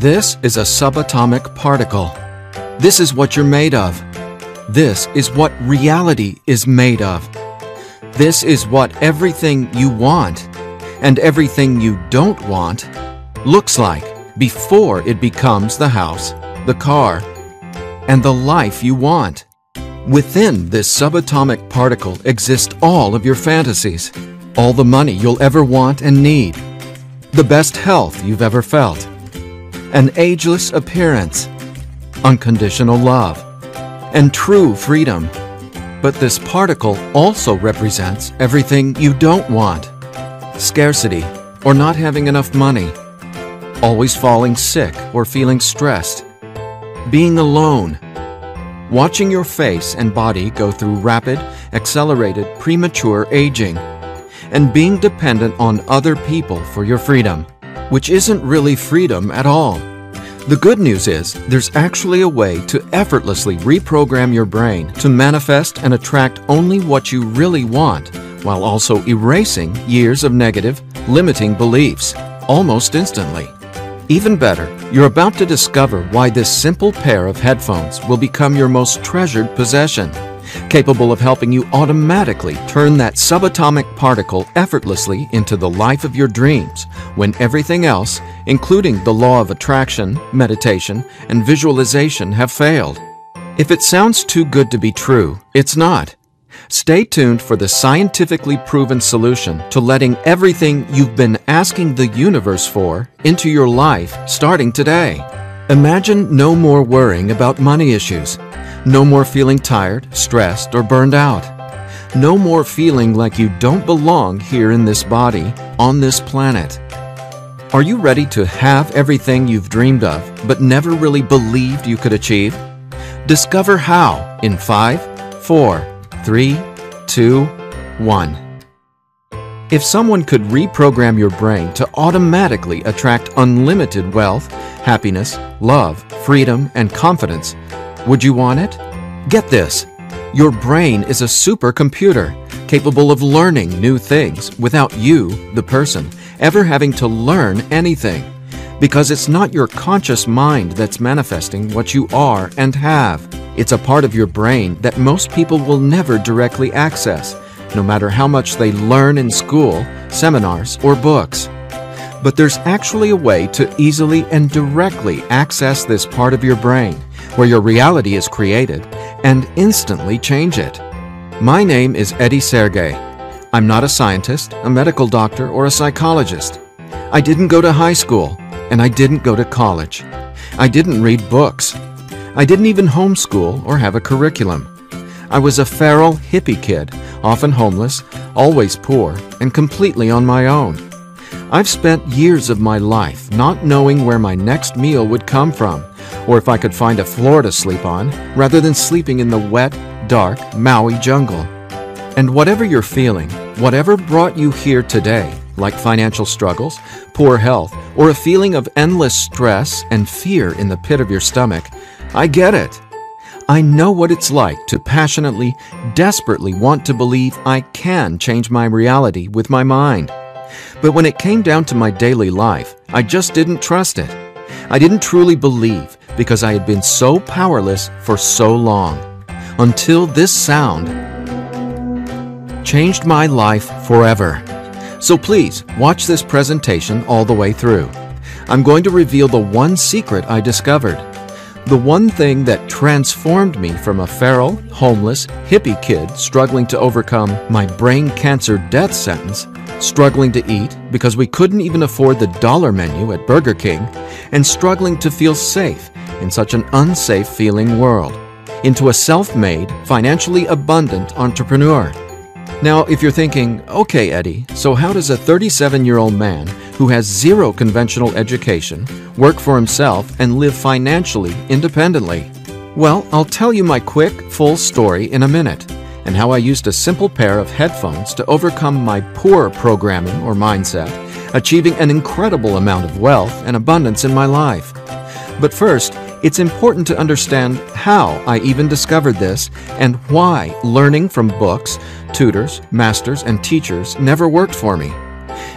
This is a subatomic particle. This is what you're made of. This is what reality is made of. This is what everything you want and everything you don't want looks like before it becomes the house, the car, and the life you want. Within this subatomic particle exist all of your fantasies, all the money you'll ever want and need, the best health you've ever felt, an ageless appearance, unconditional love, and true freedom. But this particle also represents everything you don't want: scarcity or not having enough money, always falling sick or feeling stressed, being alone, watching your face and body go through rapid, accelerated, premature aging, and being dependent on other people for your freedom, which isn't really freedom at all. The good news is there's actually a way to effortlessly reprogram your brain to manifest and attract only what you really want, while also erasing years of negative, limiting beliefs, almost instantly. Even better, you're about to discover why this simple pair of headphones will become your most treasured possession, capable of helping you automatically turn that subatomic particle effortlessly into the life of your dreams when everything else, including the law of attraction, meditation, and visualization, have failed. If it sounds too good to be true, it's not. Stay tuned for the scientifically proven solution to letting everything you've been asking the universe for into your life starting today. Imagine no more worrying about money issues. No more feeling tired, stressed, or burned out. No more feeling like you don't belong here in this body, on this planet. Are you ready to have everything you've dreamed of but never really believed you could achieve? Discover how in 5, 4, 3, 2, 1. If someone could reprogram your brain to automatically attract unlimited wealth, happiness, love, freedom, and confidence, would you want it? Get this. Your brain is a supercomputer capable of learning new things without you, the person, ever having to learn anything. Because it's not your conscious mind that's manifesting what you are and have. It's a part of your brain that most people will never directly access, no matter how much they learn in school, seminars, or books. But there's actually a way to easily and directly access this part of your brain, where your reality is created, and instantly change it. My name is Sergey. I'm not a scientist, a medical doctor, or a psychologist. I didn't go to high school, and I didn't go to college. I didn't read books. I didn't even homeschool or have a curriculum. I was a feral hippie kid, often homeless, always poor, and completely on my own. I've spent years of my life not knowing where my next meal would come from, or if I could find a floor to sleep on, rather than sleeping in the wet, dark Maui jungle. And whatever you're feeling, whatever brought you here today, like financial struggles, poor health, or a feeling of endless stress and fear in the pit of your stomach, I get it. I know what it's like to passionately, desperately want to believe I can change my reality with my mind. But when it came down to my daily life, I just didn't trust it. I didn't truly believe because I had been so powerless for so long. Until this sound changed my life forever. So please, watch this presentation all the way through. I'm going to reveal the one secret I discovered. The one thing that transformed me from a feral, homeless, hippie kid struggling to overcome my brain cancer death sentence, struggling to eat because we couldn't even afford the dollar menu at Burger King, and struggling to feel safe in such an unsafe feeling world, into a self-made, financially abundant entrepreneur. Now, if you're thinking, okay, Eddie, so how does a 37-year-old man who has zero conventional education work for himself and live financially independently? Well, I'll tell you my quick, full story in a minute, and how I used a simple pair of headphones to overcome my poor programming or mindset, achieving an incredible amount of wealth and abundance in my life. But first, it's important to understand how I even discovered this and why learning from books, tutors, masters, and teachers never worked for me.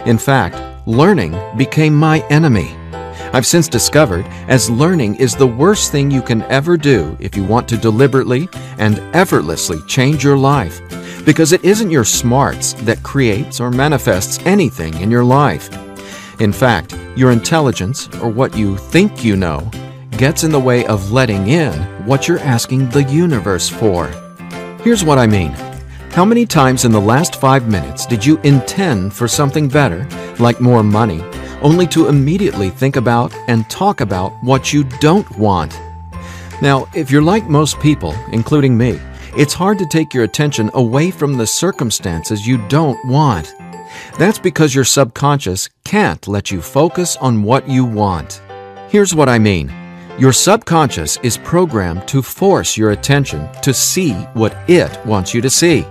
In fact, learning became my enemy. I've since discovered as learning is the worst thing you can ever do if you want to deliberately and effortlessly change your life, because it isn't your smarts that creates or manifests anything in your life. In fact, your intelligence, or what you think you know, gets in the way of letting in what you're asking the universe for. Here's what I mean. How many times in the last 5 minutes did you intend for something better, like more money, only to immediately think about and talk about what you don't want? Now, if you're like most people, including me, it's hard to take your attention away from the circumstances you don't want. That's because your subconscious can't let you focus on what you want. Here's what I mean. Your subconscious is programmed to force your attention to see what it wants you to see.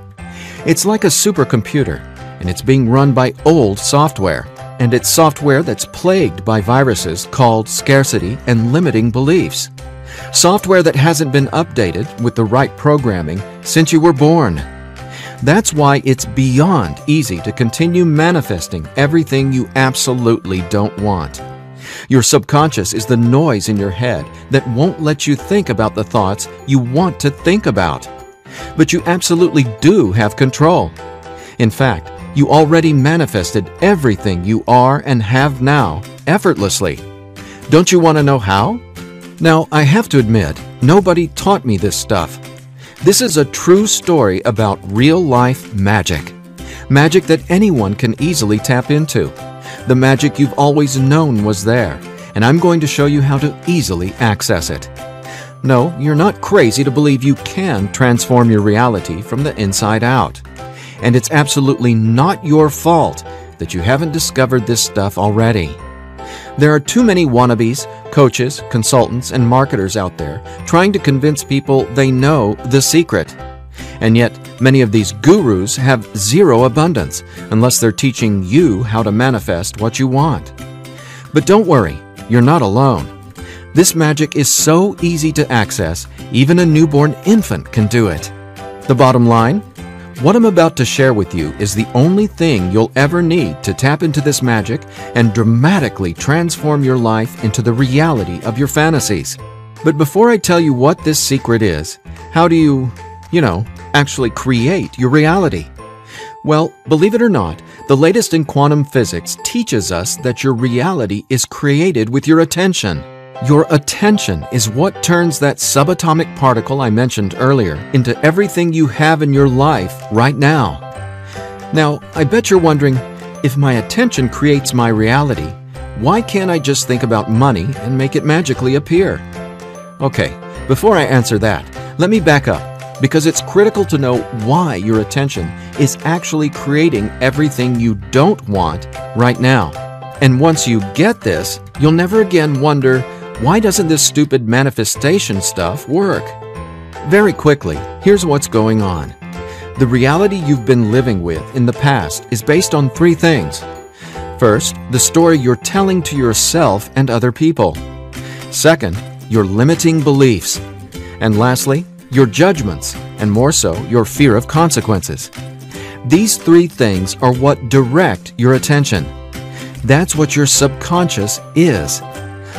It's like a supercomputer, and it's being run by old software, and it's software that's plagued by viruses called scarcity and limiting beliefs. Software that hasn't been updated with the right programming since you were born. That's why it's beyond easy to continue manifesting everything you absolutely don't want. Your subconscious is the noise in your head that won't let you think about the thoughts you want to think about. But you absolutely do have control. In fact, you already manifested everything you are and have now effortlessly. Don't you want to know how? Now, I have to admit, nobody taught me this stuff. This is a true story about real-life magic. Magic that anyone can easily tap into. The magic you've always known was there, and I'm going to show you how to easily access it. No, you're not crazy to believe you can transform your reality from the inside out. And it's absolutely not your fault that you haven't discovered this stuff already. There are too many wannabes, coaches, consultants, and marketers out there trying to convince people they know the secret. And yet, many of these gurus have zero abundance unless they're teaching you how to manifest what you want. But don't worry, you're not alone. This magic is so easy to access, even a newborn infant can do it. The bottom line? What I'm about to share with you is the only thing you'll ever need to tap into this magic and dramatically transform your life into the reality of your fantasies. But before I tell you what this secret is, how do you actually create your reality? Well, believe it or not, the latest in quantum physics teaches us that your reality is created with your attention. Your attention is what turns that subatomic particle I mentioned earlier into everything you have in your life right now. Now, I bet you're wondering, if my attention creates my reality, why can't I just think about money and make it magically appear? Okay, before I answer that, let me back up, because it's critical to know why your attention is actually creating everything you don't want right now. And once you get this, you'll never again wonder, why doesn't this stupid manifestation stuff work? Very quickly, here's what's going on. The reality you've been living with in the past is based on 3 things. First, the story you're telling to yourself and other people. Second, your limiting beliefs. And lastly, your judgments, and more so, your fear of consequences. These 3 things are what direct your attention. That's what your subconscious is.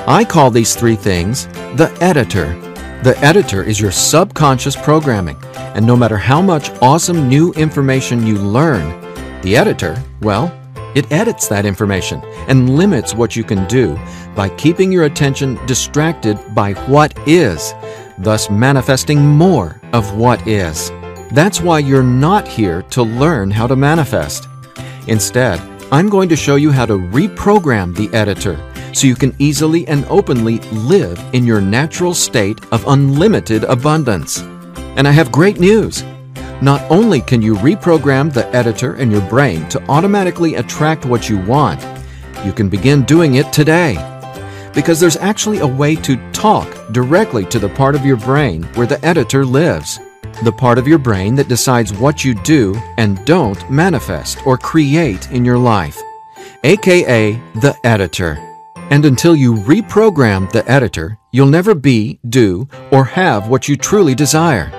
I call these 3 things the editor. The editor is your subconscious programming, and no matter how much awesome new information you learn, the editor, well, it edits that information and limits what you can do by keeping your attention distracted by what is, thus manifesting more of what is. That's why you're not here to learn how to manifest. Instead, I'm going to show you how to reprogram the editor so you can easily and openly live in your natural state of unlimited abundance. And I have great news. Not only can you reprogram the editor in your brain to automatically attract what you want, you can begin doing it today. Because there's actually a way to talk directly to the part of your brain where the editor lives. The part of your brain that decides what you do and don't manifest or create in your life, aka the editor. And until you reprogram the editor, you'll never be, do, or have what you truly desire.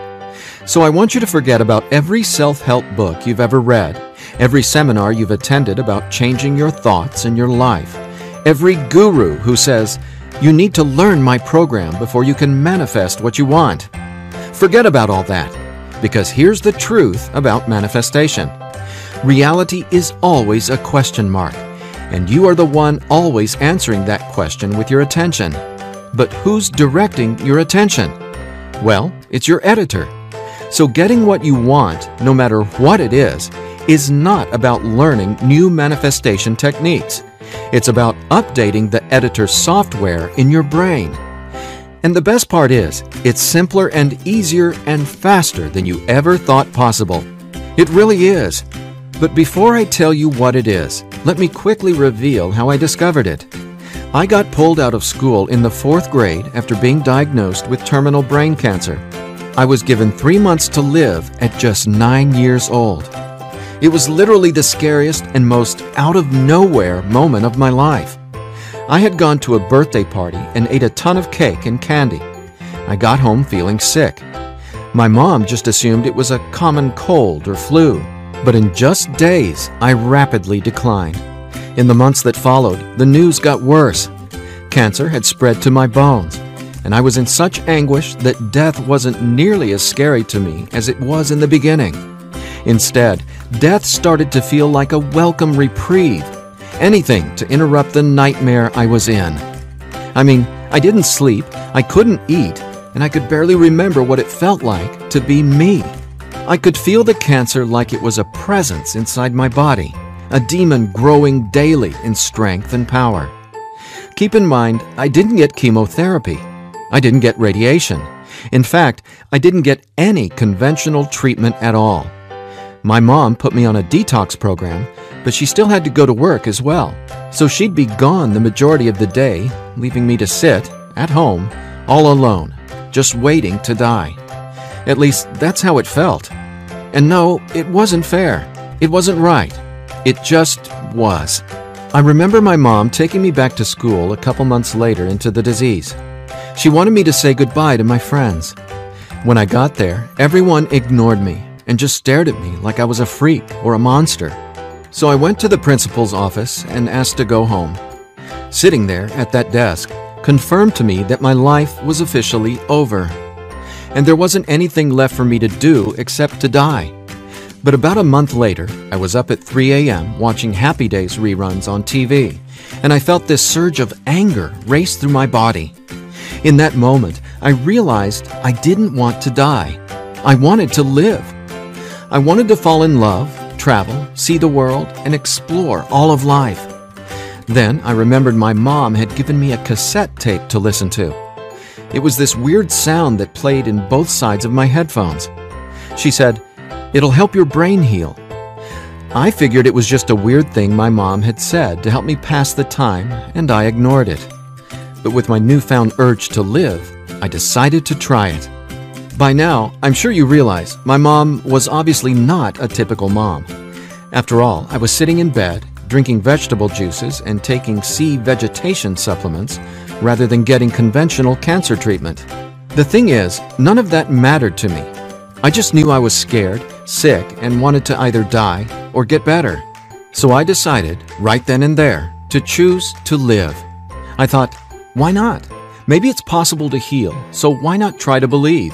So I want you to forget about every self-help book you've ever read, every seminar you've attended about changing your thoughts and your life, every guru who says, "You need to learn my program before you can manifest what you want." Forget about all that, because here's the truth about manifestation. Reality is always a question mark, and you are the one always answering that question with your attention. But who's directing your attention? Well, it's your editor. So getting what you want, no matter what it is not about learning new manifestation techniques. It's about updating the editor's software in your brain. And the best part is, it's simpler and easier and faster than you ever thought possible. It really is. But before I tell you what it is, let me quickly reveal how I discovered it. I got pulled out of school in the 4th grade after being diagnosed with terminal brain cancer. I was given 3 months to live at just 9 years old. It was literally the scariest and most out-of-nowhere moment of my life. I had gone to a birthday party and ate a ton of cake and candy. I got home feeling sick. My mom just assumed it was a common cold or flu. But in just days, I rapidly declined. In the months that followed, the news got worse. Cancer had spread to my bones, and I was in such anguish that death wasn't nearly as scary to me as it was in the beginning. Instead, death started to feel like a welcome reprieve, anything to interrupt the nightmare I was in. I mean, I didn't sleep, I couldn't eat, and I could barely remember what it felt like to be me. I could feel the cancer like it was a presence inside my body, a demon growing daily in strength and power. Keep in mind, I didn't get chemotherapy. I didn't get radiation. In fact, I didn't get any conventional treatment at all. My mom put me on a detox program, but she still had to go to work as well, so she'd be gone the majority of the day, leaving me to sit, at home, all alone, just waiting to die. At least, that's how it felt. And no, it wasn't fair. It wasn't right. It just was. I remember my mom taking me back to school a couple months later into the disease. She wanted me to say goodbye to my friends. When I got there, everyone ignored me and just stared at me like I was a freak or a monster. So I went to the principal's office and asked to go home. Sitting there at that desk confirmed to me that my life was officially over. And there wasn't anything left for me to do except to die. But about a month later, I was up at 3 a.m. watching Happy Days reruns on TV, and I felt this surge of anger race through my body. In that moment, I realized I didn't want to die. I wanted to live. I wanted to fall in love, travel, see the world, and explore all of life. Then I remembered my mom had given me a cassette tape to listen to. It was this weird sound that played in both sides of my headphones. She said, "It'll help your brain heal." I figured it was just a weird thing my mom had said to help me pass the time, and I ignored it. But with my newfound urge to live, I decided to try it. By now, I'm sure you realize my mom was obviously not a typical mom. After all, I was sitting in bed, drinking vegetable juices and taking sea vegetation supplements rather than getting conventional cancer treatment. The thing is, none of that mattered to me. I just knew I was scared, sick, and wanted to either die or get better. So I decided, right then and there, to choose to live. I thought, why not? Maybe it's possible to heal, so why not try to believe?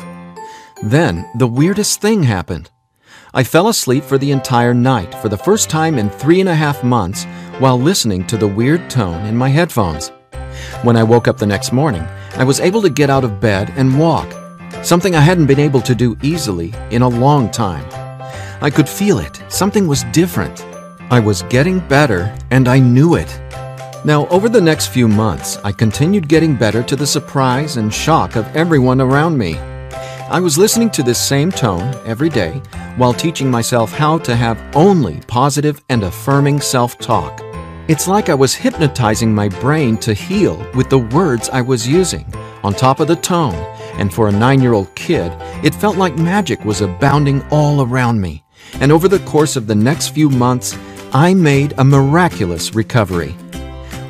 Then, the weirdest thing happened. I fell asleep for the entire night for the first time in 3.5 months while listening to the weird tone in my headphones. When I woke up the next morning, I was able to get out of bed and walk, something I hadn't been able to do easily in a long time. I could feel it. Something was different. I was getting better, and I knew it. Now, over the next few months, I continued getting better to the surprise and shock of everyone around me. I was listening to this same tone every day while teaching myself how to have only positive and affirming self-talk. It's like I was hypnotizing my brain to heal with the words I was using, on top of the tone, and for a 9-year-old kid, it felt like magic was abounding all around me. And over the course of the next few months, I made a miraculous recovery.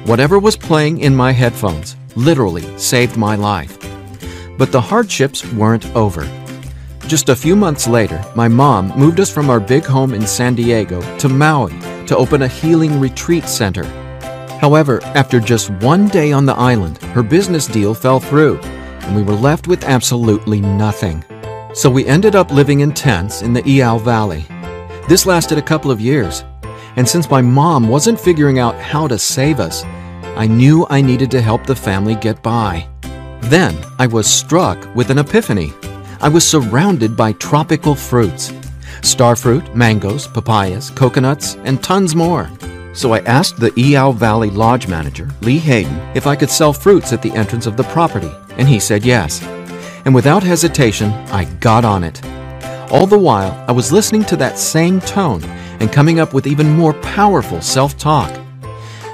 Whatever was playing in my headphones literally saved my life. But the hardships weren't over. Just a few months later, my mom moved us from our big home in San Diego to Maui to open a healing retreat center. However, after just one day on the island, her business deal fell through, and we were left with absolutely nothing. So we ended up living in tents in the Iao Valley. This lasted a couple of years, and since my mom wasn't figuring out how to save us, I knew I needed to help the family get by. Then I was struck with an epiphany. I was surrounded by tropical fruits. Starfruit, mangoes, papayas, coconuts, and tons more. So I asked the Iao Valley Lodge manager, Lee Hayden, if I could sell fruits at the entrance of the property, and he said yes. And without hesitation, I got on it. All the while, I was listening to that same tone and coming up with even more powerful self-talk.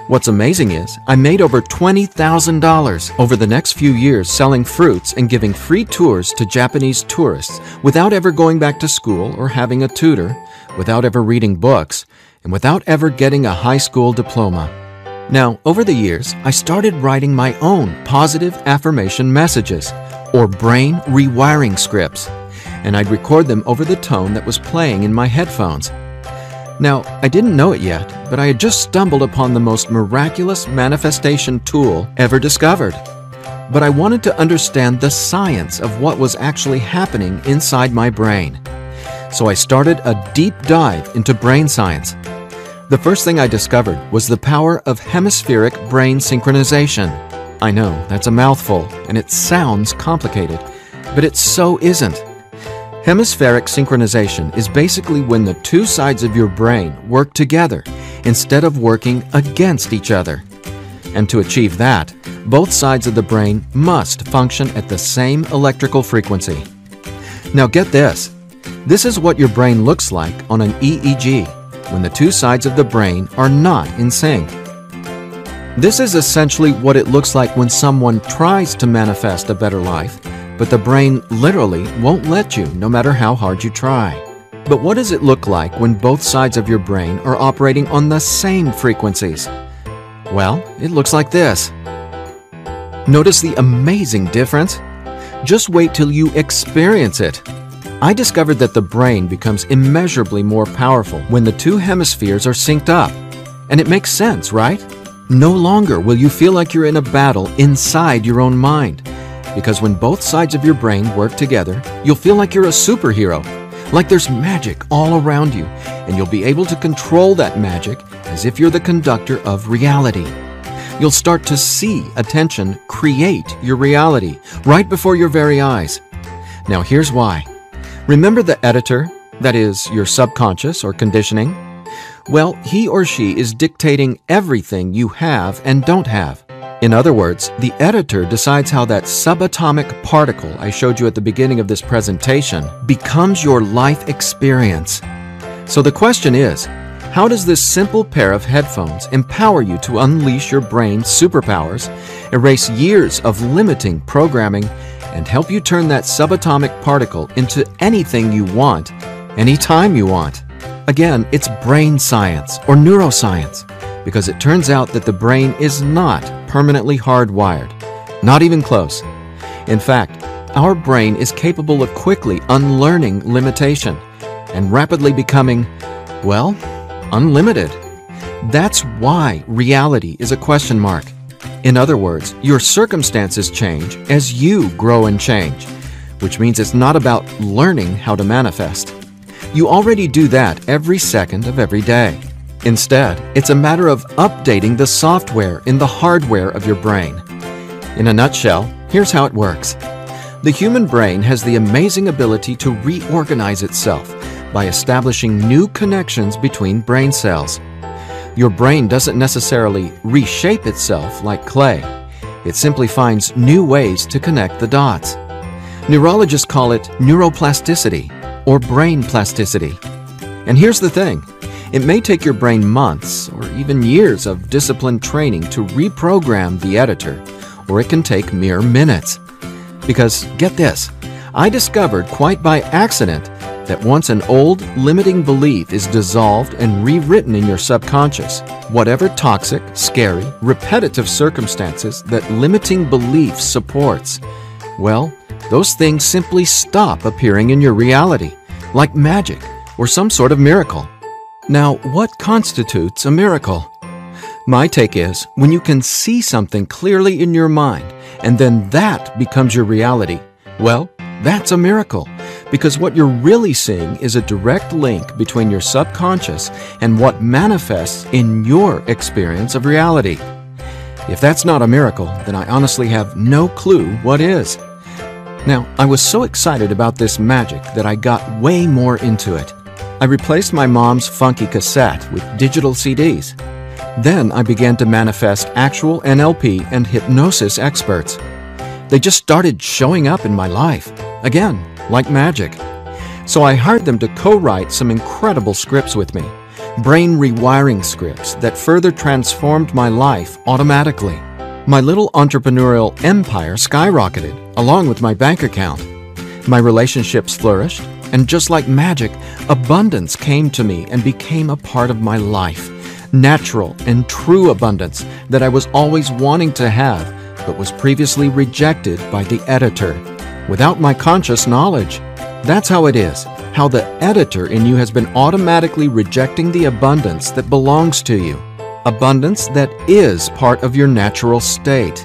What's amazing is, I made over $20,000 over the next few years selling fruits and giving free tours to Japanese tourists without ever going back to school or having a tutor, without ever reading books, and without ever getting a high school diploma. Now, over the years, I started writing my own positive affirmation messages, or brain rewiring scripts, and I'd record them over the tone that was playing in my headphones. Now, I didn't know it yet, but I had just stumbled upon the most miraculous manifestation tool ever discovered. But I wanted to understand the science of what was actually happening inside my brain. So I started a deep dive into brain science. The first thing I discovered was the power of hemispheric brain synchronization. I know, that's a mouthful, and it sounds complicated, but it so isn't. Hemispheric synchronization is basically when the two sides of your brain work together instead of working against each other. And to achieve that, both sides of the brain must function at the same electrical frequency. Now get this. This is what your brain looks like on an EEG when the two sides of the brain are not in sync. This is essentially what it looks like when someone tries to manifest a better life, but the brain literally won't let you no matter how hard you try. But what does it look like when both sides of your brain are operating on the same frequencies? Well, it looks like this. Notice the amazing difference? Just wait till you experience it. I discovered that the brain becomes immeasurably more powerful when the two hemispheres are synced up. And it makes sense, right? No longer will you feel like you're in a battle inside your own mind. Because when both sides of your brain work together, you'll feel like you're a superhero, like there's magic all around you, and you'll be able to control that magic as if you're the conductor of reality. You'll start to see attention create your reality right before your very eyes. Now here's why. Remember the editor, that is, your subconscious or conditioning? Well, he or she is dictating everything you have and don't have. In other words, the editor decides how that subatomic particle I showed you at the beginning of this presentation becomes your life experience. So the question is, how does this simple pair of headphones empower you to unleash your brain's superpowers, erase years of limiting programming, and help you turn that subatomic particle into anything you want, anytime you want? Again, it's brain science or neuroscience, because it turns out that the brain is not permanently hardwired. Not even close. In fact, our brain is capable of quickly unlearning limitation and rapidly becoming, well, unlimited. That's why reality is a question mark. In other words, your circumstances change as you grow and change, which means it's not about learning how to manifest. You already do that every second of every day. Instead, it's a matter of updating the software in the hardware of your brain. In a nutshell, here's how it works. The human brain has the amazing ability to reorganize itself by establishing new connections between brain cells. Your brain doesn't necessarily reshape itself like clay. It simply finds new ways to connect the dots. Neurologists call it neuroplasticity or brain plasticity. And here's the thing. It may take your brain months or even years of disciplined training to reprogram the editor, or it can take mere minutes. Because, get this, I discovered quite by accident that once an old, limiting belief is dissolved and rewritten in your subconscious, whatever toxic, scary, repetitive circumstances that limiting belief supports, well, those things simply stop appearing in your reality, like magic or some sort of miracle. Now, what constitutes a miracle? My take is, when you can see something clearly in your mind, and then that becomes your reality, well, that's a miracle, because what you're really seeing is a direct link between your subconscious and what manifests in your experience of reality. If that's not a miracle, then I honestly have no clue what is. Now, I was so excited about this magic that I got way more into it. I replaced my mom's funky cassette with digital CDs. Then I began to manifest actual NLP and hypnosis experts. They just started showing up in my life, again, like magic. So I hired them to co-write some incredible scripts with me, brain rewiring scripts that further transformed my life automatically. My little entrepreneurial empire skyrocketed, along with my bank account. My relationships flourished, and just like magic, abundance came to me and became a part of my life. Natural and true abundance that I was always wanting to have, but was previously rejected by the editor, without my conscious knowledge. That's how it is, how the editor in you has been automatically rejecting the abundance that belongs to you. Abundance that is part of your natural state.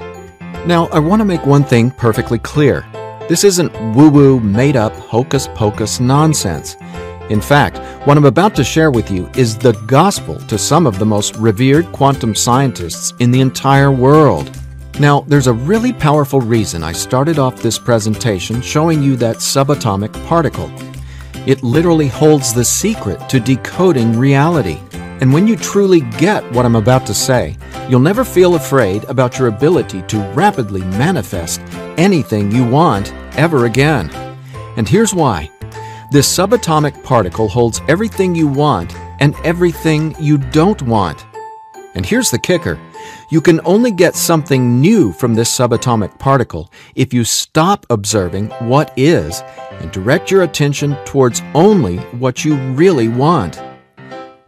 Now, I want to make one thing perfectly clear. This isn't woo-woo, made-up, hocus-pocus nonsense. In fact, what I'm about to share with you is the gospel to some of the most revered quantum scientists in the entire world. Now, there's a really powerful reason I started off this presentation showing you that subatomic particle. It literally holds the secret to decoding reality. And when you truly get what I'm about to say, you'll never feel afraid about your ability to rapidly manifest anything you want ever again. And here's why. This subatomic particle holds everything you want and everything you don't want. And here's the kicker. You can only get something new from this subatomic particle if you stop observing what is and direct your attention towards only what you really want.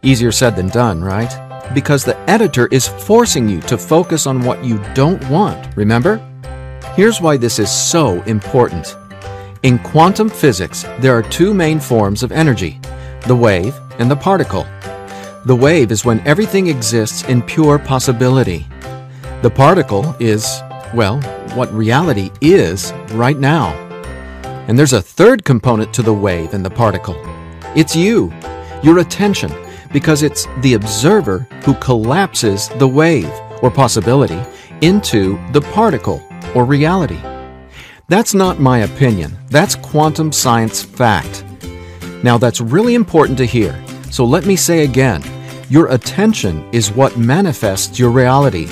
Easier said than done, right? Because the editor is forcing you to focus on what you don't want, remember? Here's why this is so important. In quantum physics, there are two main forms of energy, the wave and the particle. The wave is when everything exists in pure possibility. The particle is, well, what reality is right now. And there's a third component to the wave and the particle. It's you, your attention, because it's the observer who collapses the wave, or possibility, into the particle, or reality. That's not my opinion. That's quantum science fact. Now that's really important to hear, so let me say again, your attention is what manifests your reality,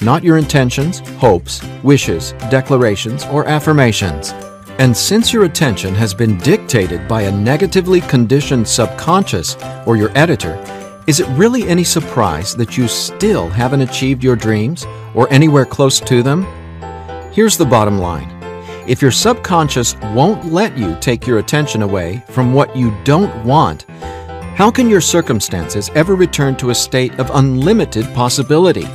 not your intentions, hopes, wishes, declarations, or affirmations. And since your attention has been dictated by a negatively conditioned subconscious, or your editor, is it really any surprise that you still haven't achieved your dreams, or anywhere close to them? Here's the bottom line. If your subconscious won't let you take your attention away from what you don't want, how can your circumstances ever return to a state of unlimited possibility?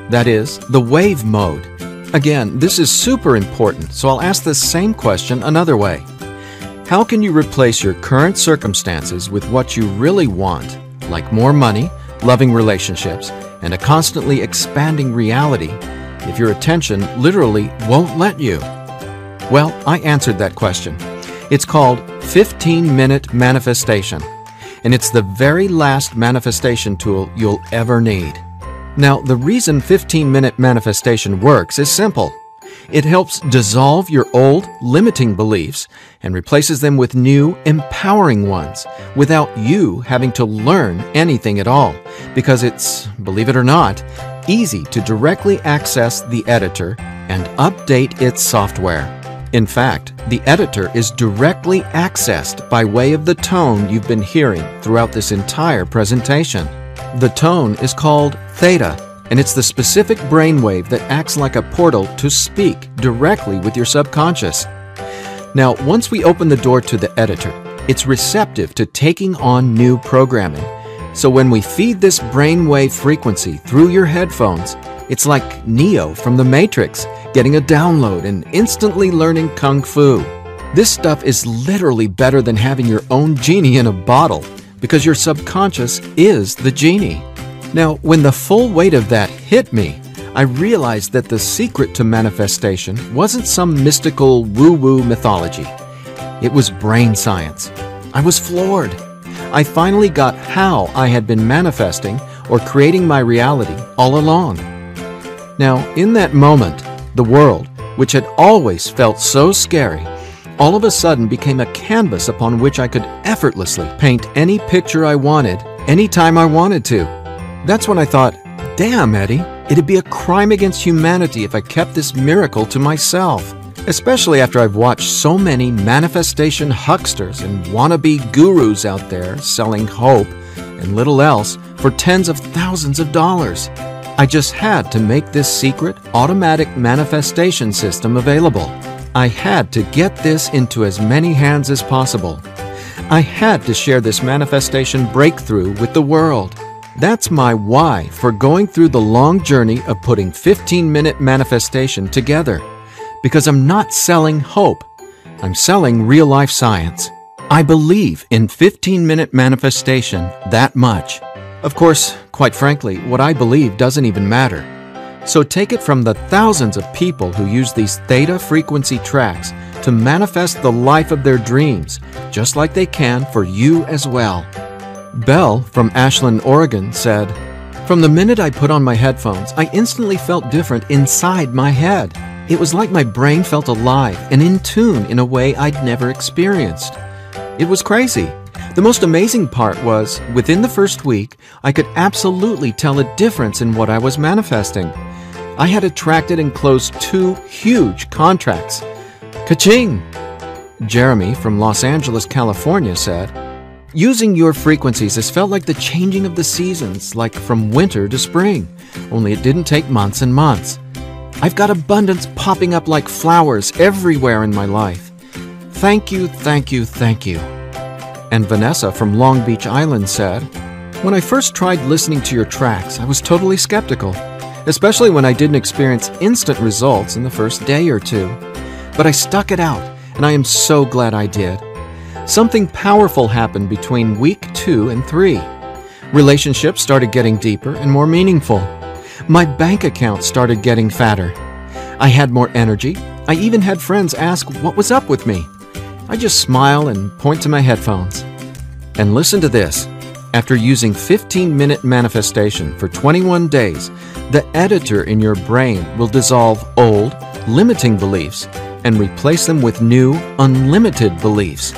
That is, the wave mode. Again, this is super important, so I'll ask the same question another way. How can you replace your current circumstances with what you really want, like more money, loving relationships, and a constantly expanding reality, if your attention literally won't let you? Well, I answered that question. It's called 15-minute manifestation, and it's the very last manifestation tool you'll ever need. Now, the reason 15-minute manifestation works is simple. It helps dissolve your old, limiting beliefs and replaces them with new, empowering ones without you having to learn anything at all, because it's, believe it or not, easy to directly access the editor and update its software. In fact, the editor is directly accessed by way of the tone you've been hearing throughout this entire presentation. The tone is called theta, and it's the specific brainwave that acts like a portal to speak directly with your subconscious. Now, once we open the door to the editor, it's receptive to taking on new programming. So when we feed this brainwave frequency through your headphones, it's like Neo from the Matrix, getting a download and instantly learning Kung Fu. This stuff is literally better than having your own genie in a bottle, because your subconscious is the genie. Now, when the full weight of that hit me, I realized that the secret to manifestation wasn't some mystical woo-woo mythology. It was brain science. I was floored. I finally got how I had been manifesting or creating my reality all along. Now, in that moment, the world, which had always felt so scary, all of a sudden became a canvas upon which I could effortlessly paint any picture I wanted, anytime I wanted to. That's when I thought, damn, Eddie, it'd be a crime against humanity if I kept this miracle to myself. Especially after I've watched so many manifestation hucksters and wannabe gurus out there selling hope and little else for tens of thousands of dollars. I just had to make this secret automatic manifestation system available. I had to get this into as many hands as possible. I had to share this manifestation breakthrough with the world. That's my why for going through the long journey of putting 15-minute manifestation together. Because I'm not selling hope. I'm selling real-life science. I believe in 15-minute manifestation that much. Of course, quite frankly, what I believe doesn't even matter. So take it from the thousands of people who use these theta frequency tracks to manifest the life of their dreams, just like they can for you as well. Belle from Ashland, Oregon said, "From the minute I put on my headphones, I instantly felt different inside my head. It was like my brain felt alive and in tune in a way I'd never experienced. It was crazy. The most amazing part was, within the first week, I could absolutely tell a difference in what I was manifesting. I had attracted and closed 2 huge contracts. Ka-ching!" Jeremy from Los Angeles, California said, "Using your frequencies has felt like the changing of the seasons, like from winter to spring, only it didn't take months and months. I've got abundance popping up like flowers everywhere in my life. Thank you, thank you, thank you." And Vanessa from Long Beach Island said, "When I first tried listening to your tracks, I was totally skeptical, especially when I didn't experience instant results in the first day or 2. But I stuck it out, and I am so glad I did. Something powerful happened between week 2 and 3. Relationships started getting deeper and more meaningful. My bank account started getting fatter. I had more energy. I even had friends ask what was up with me. I just smile and point to my headphones. And listen to this. After using 15-minute manifestation for 21 days, the editor in your brain will dissolve old, limiting beliefs and replace them with new, unlimited beliefs.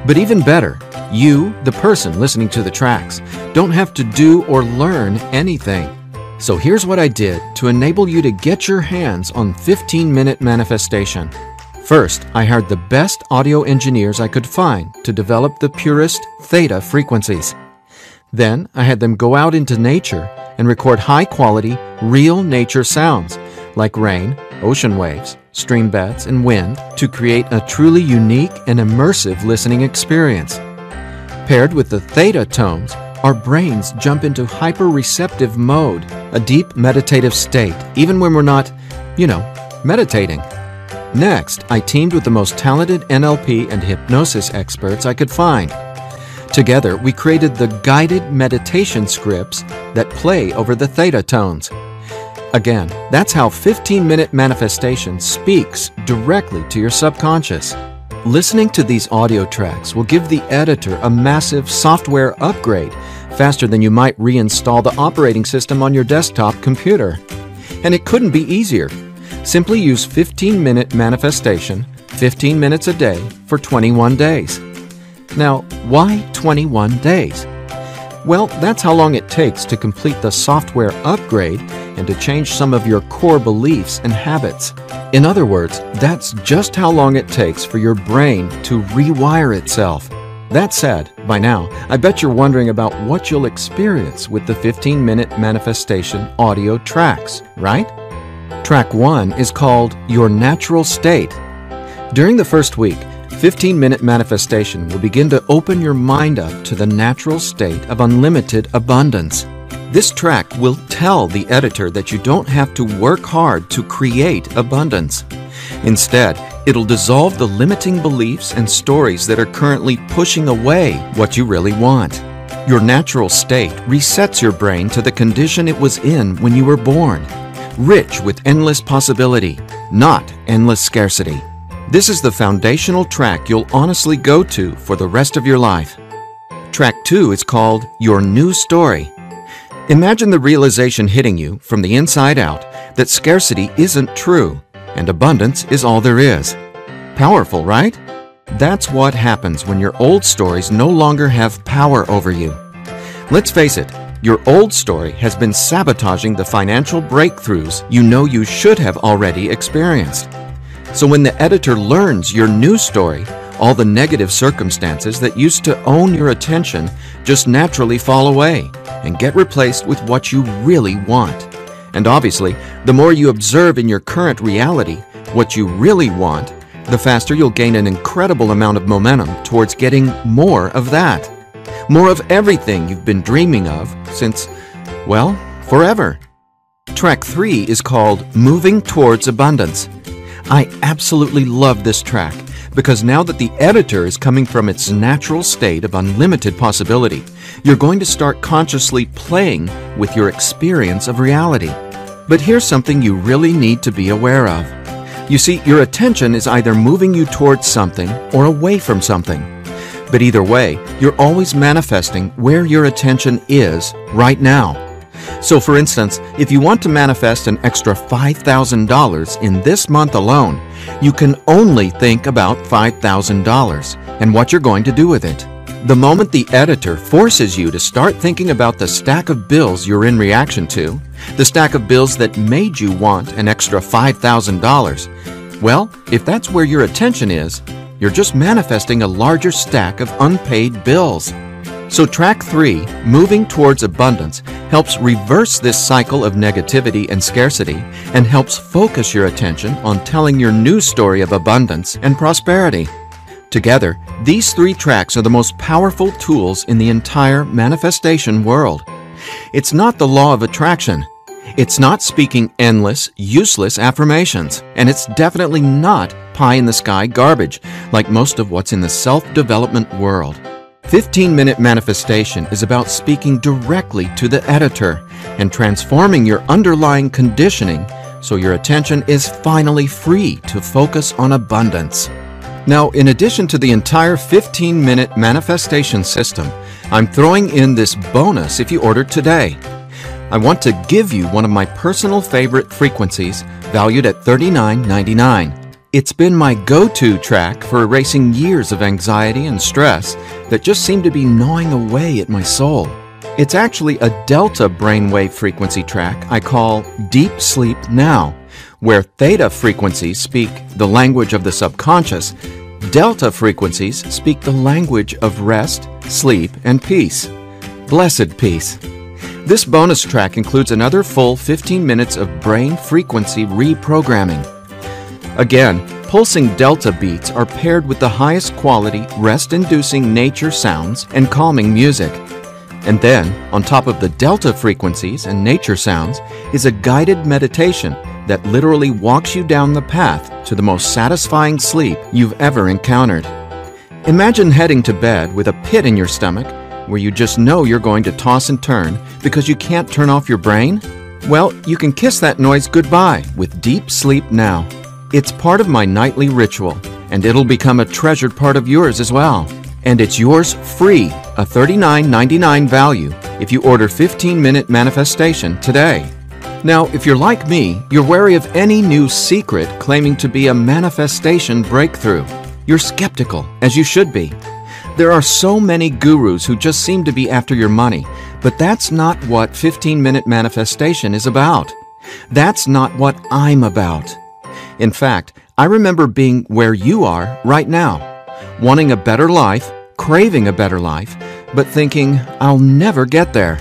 But even better, you, the person listening to the tracks, don't have to do or learn anything. So here's what I did to enable you to get your hands on 15-minute manifestation. First, I hired the best audio engineers I could find to develop the purest theta frequencies. Then, I had them go out into nature and record high-quality, real nature sounds, like rain, ocean waves, stream beds, and wind, to create a truly unique and immersive listening experience. Paired with the theta tones, our brains jump into hyper-receptive mode, a deep meditative state, even when we're not, meditating. Next, I teamed with the most talented NLP and hypnosis experts I could find. Together, we created the guided meditation scripts that play over the theta tones. Again, that's how 15-minute manifestation speaks directly to your subconscious. Listening to these audio tracks will give the editor a massive software upgrade faster than you might reinstall the operating system on your desktop computer. And it couldn't be easier. Simply use 15-minute manifestation, 15 minutes a day for 21 days. Now, why 21 days? Well, that's how long it takes to complete the software upgrade and to change some of your core beliefs and habits. In other words, that's just how long it takes for your brain to rewire itself. That said, by now, I bet you're wondering about what you'll experience with the 15-minute manifestation audio tracks, right? Track 1 is called Your Natural State. During the first week, 15-minute manifestation will begin to open your mind up to the natural state of unlimited abundance. This track will tell the editor that you don't have to work hard to create abundance. Instead, it'll dissolve the limiting beliefs and stories that are currently pushing away what you really want. Your natural state resets your brain to the condition it was in when you were born, rich with endless possibility, not endless scarcity. This is the foundational track you'll honestly go to for the rest of your life. Track 2 is called Your New Story. Imagine the realization hitting you from the inside out that scarcity isn't true and abundance is all there is. Powerful, right? That's what happens when your old stories no longer have power over you. Let's face it, your old story has been sabotaging the financial breakthroughs you know you should have already experienced. So when the editor learns your new story, all the negative circumstances that used to own your attention just naturally fall away and get replaced with what you really want. And obviously, the more you observe in your current reality what you really want, the faster you'll gain an incredible amount of momentum towards getting more of that. More of everything you've been dreaming of since, well, forever. Track 3 is called Moving Towards Abundance. I absolutely love this track because now that the editor is coming from its natural state of unlimited possibility, you're going to start consciously playing with your experience of reality. But here's something you really need to be aware of. You see, your attention is either moving you towards something or away from something. But either way, you're always manifesting where your attention is right now. So for instance, if you want to manifest an extra $5,000 in this month alone, you can only think about $5,000 and what you're going to do with it. The moment the editor forces you to start thinking about the stack of bills you're in reaction to, the stack of bills that made you want an extra $5,000, well, if that's where your attention is, you're just manifesting a larger stack of unpaid bills. So track 3, Moving Towards Abundance, helps reverse this cycle of negativity and scarcity and helps focus your attention on telling your new story of abundance and prosperity. Together, these 3 tracks are the most powerful tools in the entire manifestation world. It's not the law of attraction. It's not speaking endless, useless affirmations. And it's definitely not pie-in-the-sky garbage like most of what's in the self-development world. 15-minute manifestation is about speaking directly to the editor and transforming your underlying conditioning so your attention is finally free to focus on abundance. Now, in addition to the entire 15-minute manifestation system, I'm throwing in this bonus if you order today. I want to give you one of my personal favorite frequencies valued at $39.99. It's been my go-to track for erasing years of anxiety and stress that just seem to be gnawing away at my soul. It's actually a delta brainwave frequency track I call Deep Sleep Now, where theta frequencies speak the language of the subconscious, delta frequencies speak the language of rest, sleep, and peace. Blessed peace. This bonus track includes another full 15 minutes of brain frequency reprogramming. Again, pulsing delta beats are paired with the highest quality, rest-inducing nature sounds and calming music. And then, on top of the delta frequencies and nature sounds, is a guided meditation that literally walks you down the path to the most satisfying sleep you've ever encountered. Imagine heading to bed with a pit in your stomach where you just know you're going to toss and turn because you can't turn off your brain? Well, you can kiss that noise goodbye with Deep Sleep Now. It's part of my nightly ritual, and it'll become a treasured part of yours as well. And it's yours free, a $39.99 value, if you order 15-minute manifestation today. Now, if you're like me, you're wary of any new secret claiming to be a manifestation breakthrough. You're skeptical, as you should be. There are so many gurus who just seem to be after your money, but that's not what 15-minute manifestation is about. That's not what I'm about. In fact, I remember being where you are right now, wanting a better life, craving a better life, but thinking, I'll never get there.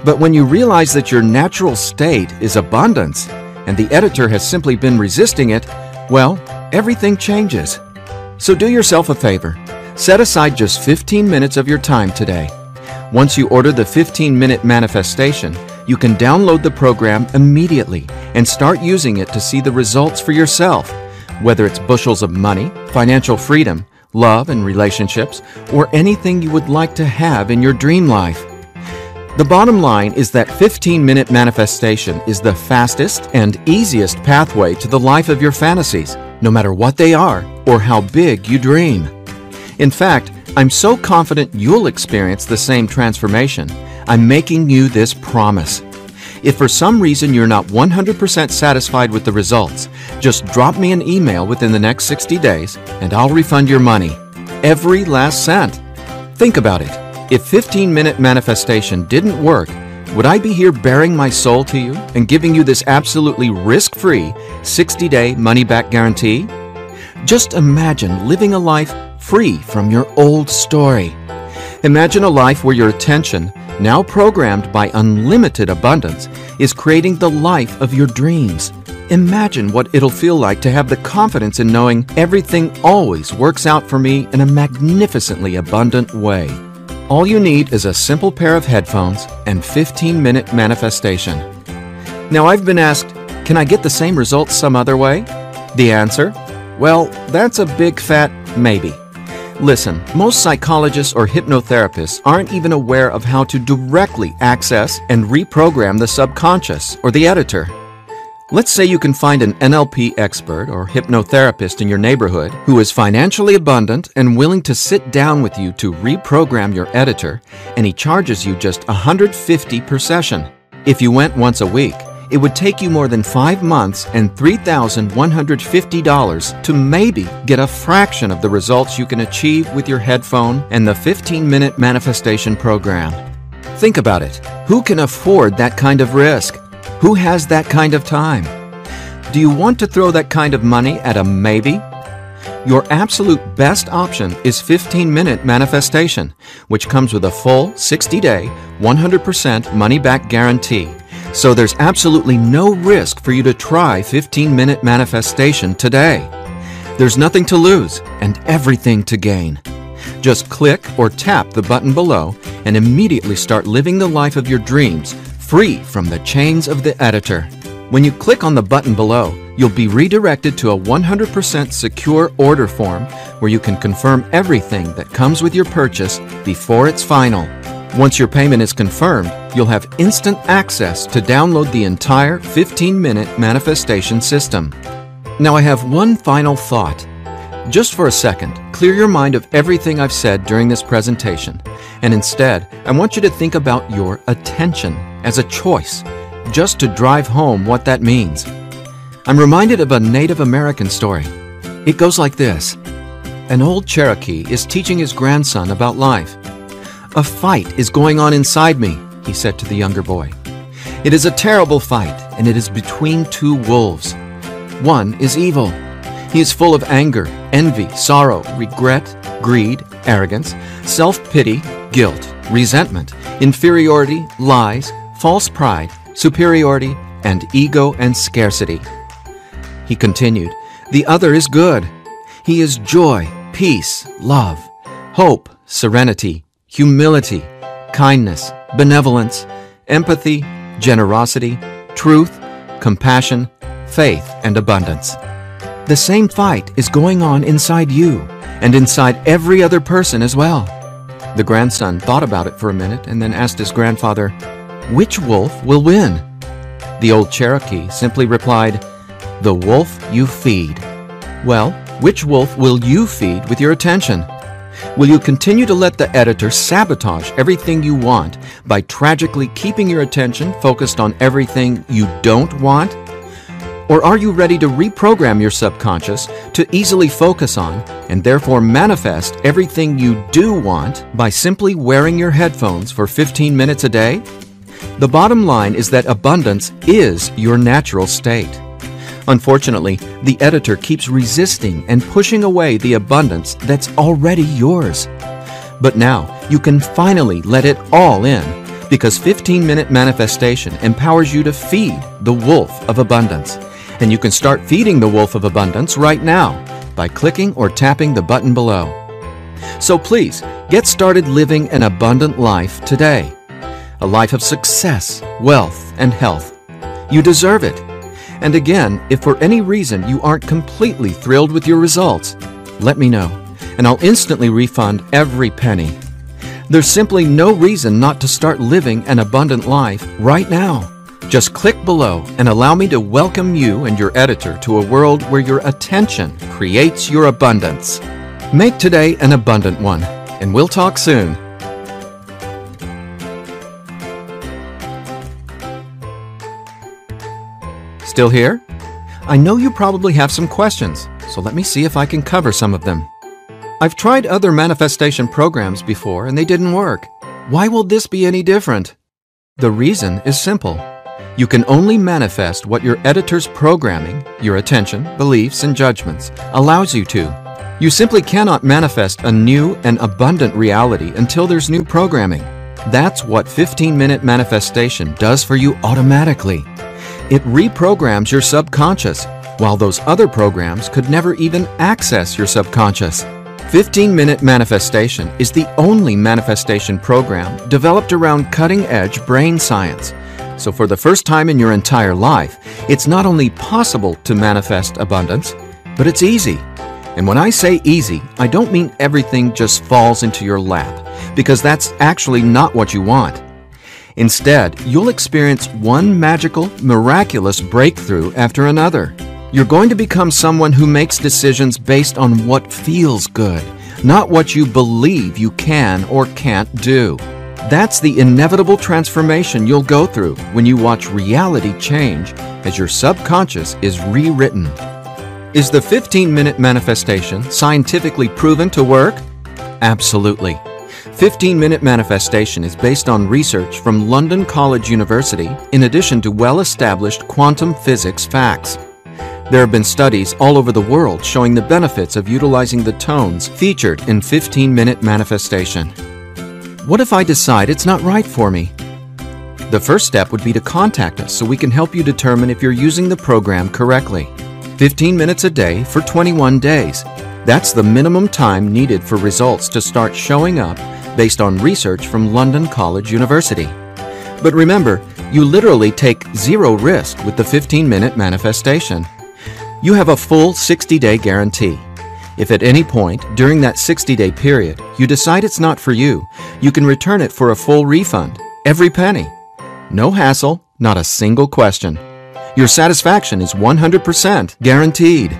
But when you realize that your natural state is abundance, and the editor has simply been resisting it, well, everything changes. So do yourself a favor. Set aside just 15 minutes of your time today. Once you order the 15-minute manifestation, you can download the program immediately and start using it to see the results for yourself, whether it's bushels of money, financial freedom, love and relationships, or anything you would like to have in your dream life. The bottom line is that 15-minute manifestation is the fastest and easiest pathway to the life of your fantasies, no matter what they are or how big you dream. In fact, I'm so confident you'll experience the same transformation, I'm making you this promise. If for some reason you're not 100% satisfied with the results, just drop me an email within the next 60 days and I'll refund your money. Every last cent. Think about it. If 15-minute manifestation didn't work, would I be here bearing my soul to you and giving you this absolutely risk-free 60-day money-back guarantee? Just imagine living a life free from your old story. Imagine a life where your attention, now programmed by unlimited abundance, is creating the life of your dreams. Imagine what it'll feel like to have the confidence in knowing everything always works out for me in a magnificently abundant way. All you need is a simple pair of headphones and 15-minute manifestation. Now, I've been asked, can I get the same results some other way? The answer? Well, that's a big fat maybe. Listen, most psychologists or hypnotherapists aren't even aware of how to directly access and reprogram the subconscious or the editor. Let's say you can find an NLP expert or hypnotherapist in your neighborhood who is financially abundant and willing to sit down with you to reprogram your editor, and he charges you just $150 per session. If you went once a week, it would take you more than 5 months and $3,150 to maybe get a fraction of the results you can achieve with your headphone and the 15-minute manifestation program. Think about it. Who can afford that kind of risk? Who has that kind of time? Do you want to throw that kind of money at a maybe? Your absolute best option is 15-minute manifestation, which comes with a full 60-day, 100% money-back guarantee. So there's absolutely no risk for you to try 15-minute manifestation today. There's nothing to lose and everything to gain. Just click or tap the button below and immediately start living the life of your dreams, free from the chains of the editor. When you click on the button below, you'll be redirected to a 100% secure order form where you can confirm everything that comes with your purchase before it's final. Once your payment is confirmed, you'll have instant access to download the entire 15-minute manifestation system. Now I have one final thought. Just for a second, clear your mind of everything I've said during this presentation, and instead, I want you to think about your attention as a choice, just to drive home what that means. I'm reminded of a Native American story. It goes like this. An old Cherokee is teaching his grandson about life. "A fight is going on inside me," he said to the younger boy. "It is a terrible fight, and it is between two wolves. One is evil. He is full of anger, envy, sorrow, regret, greed, arrogance, self-pity, guilt, resentment, inferiority, lies, false pride, superiority, and ego and scarcity." He continued, "The other is good. He is joy, peace, love, hope, serenity, humility, kindness, benevolence, empathy, generosity, truth, compassion, faith, and abundance." The same fight is going on inside you and inside every other person as well. The grandson thought about it for a minute and then asked his grandfather, "Which wolf will win?" The old Cherokee simply replied, "The wolf you feed." Well, which wolf will you feed with your attention? Will you continue to let the editor sabotage everything you want by tragically keeping your attention focused on everything you don't want? Or are you ready to reprogram your subconscious to easily focus on and therefore manifest everything you do want by simply wearing your headphones for 15 minutes a day? The bottom line is that abundance is your natural state. Unfortunately, the editor keeps resisting and pushing away the abundance that's already yours. But now, you can finally let it all in, because 15-minute manifestation empowers you to feed the wolf of abundance. And you can start feeding the wolf of abundance right now by clicking or tapping the button below. So please, get started living an abundant life today. A life of success, wealth, and health. You deserve it. And again, if for any reason you aren't completely thrilled with your results, let me know. and I'll instantly refund every penny. There's simply no reason not to start living an abundant life right now. Just click below and allow me to welcome you and your editor to a world where your attention creates your abundance. Make today an abundant one, and we'll talk soon. Still here? I know you probably have some questions, so let me see if I can cover some of them. I've tried other manifestation programs before and they didn't work. Why will this be any different? The reason is simple. You can only manifest what your editor's programming, your attention, beliefs, and judgments, allows you to. You simply cannot manifest a new and abundant reality until there's new programming. That's what 15-minute manifestation does for you automatically. It reprograms your subconscious, while those other programs could never even access your subconscious. 15-minute manifestation is the only manifestation program developed around cutting-edge brain science. So for the first time in your entire life, it's not only possible to manifest abundance, but it's easy. And when I say easy, I don't mean everything just falls into your lap, because that's actually not what you want. Instead, you'll experience one magical, miraculous breakthrough after another. You're going to become someone who makes decisions based on what feels good, not what you believe you can or can't do. That's the inevitable transformation you'll go through when you watch reality change as your subconscious is rewritten. Is the 15-minute manifestation scientifically proven to work? Absolutely. 15-minute manifestation is based on research from London College University in addition to well-established quantum physics facts. There have been studies all over the world showing the benefits of utilizing the tones featured in 15-minute manifestation. What if I decide it's not right for me? The first step would be to contact us so we can help you determine if you're using the program correctly. 15 minutes a day for 21 days. That's the minimum time needed for results to start showing up based on research from London College University. But remember, you literally take zero risk with the 15-minute manifestation. You have a full 60-day guarantee. If at any point during that 60-day period you decide it's not for you, you can return it for a full refund, every penny. No hassle, not a single question. Your satisfaction is 100% guaranteed.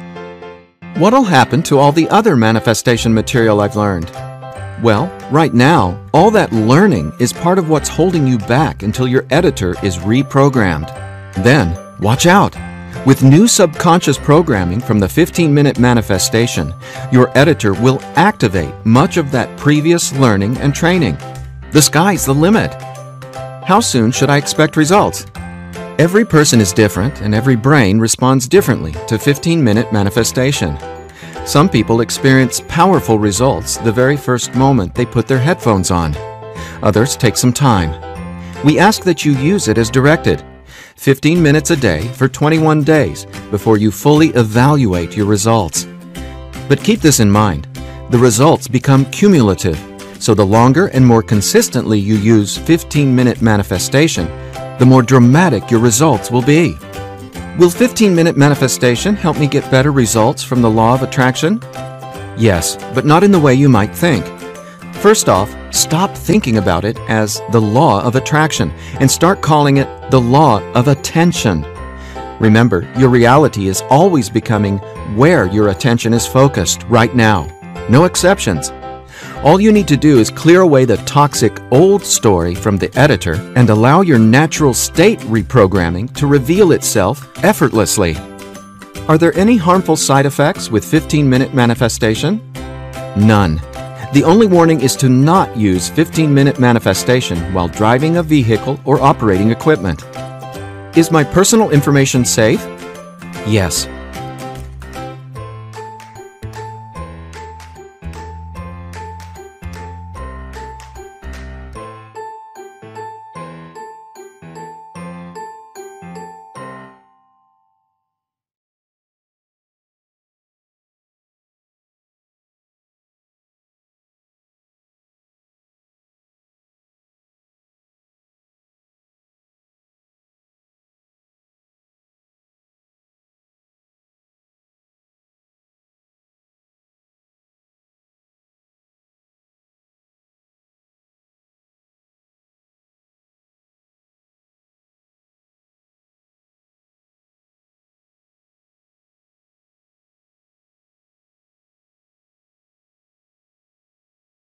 What'll happen to all the other manifestation material I've learned? Well, right now, all that learning is part of what's holding you back until your editor is reprogrammed. Then, watch out! With new subconscious programming from the 15-minute manifestation, your editor will activate much of that previous learning and training. The sky's the limit. How soon should I expect results? Every person is different and every brain responds differently to 15-minute manifestation. Some people experience powerful results the very first moment they put their headphones on. Others take some time. We ask that you use it as directed, 15 minutes a day for 21 days before you fully evaluate your results. But keep this in mind, the results become cumulative, so the longer and more consistently you use 15-minute manifestation, the more dramatic your results will be. Will 15-minute manifestation help me get better results from the law of attraction? Yes, but not in the way you might think. First off, stop thinking about it as the law of attraction and start calling it the law of attention. Remember, your reality is always becoming where your attention is focused right now. No exceptions. All you need to do is clear away the toxic old story from the editor and allow your natural state reprogramming to reveal itself effortlessly. Are there any harmful side effects with 15-minute manifestation? None. The only warning is to not use 15-minute manifestation while driving a vehicle or operating equipment. Is my personal information safe? Yes,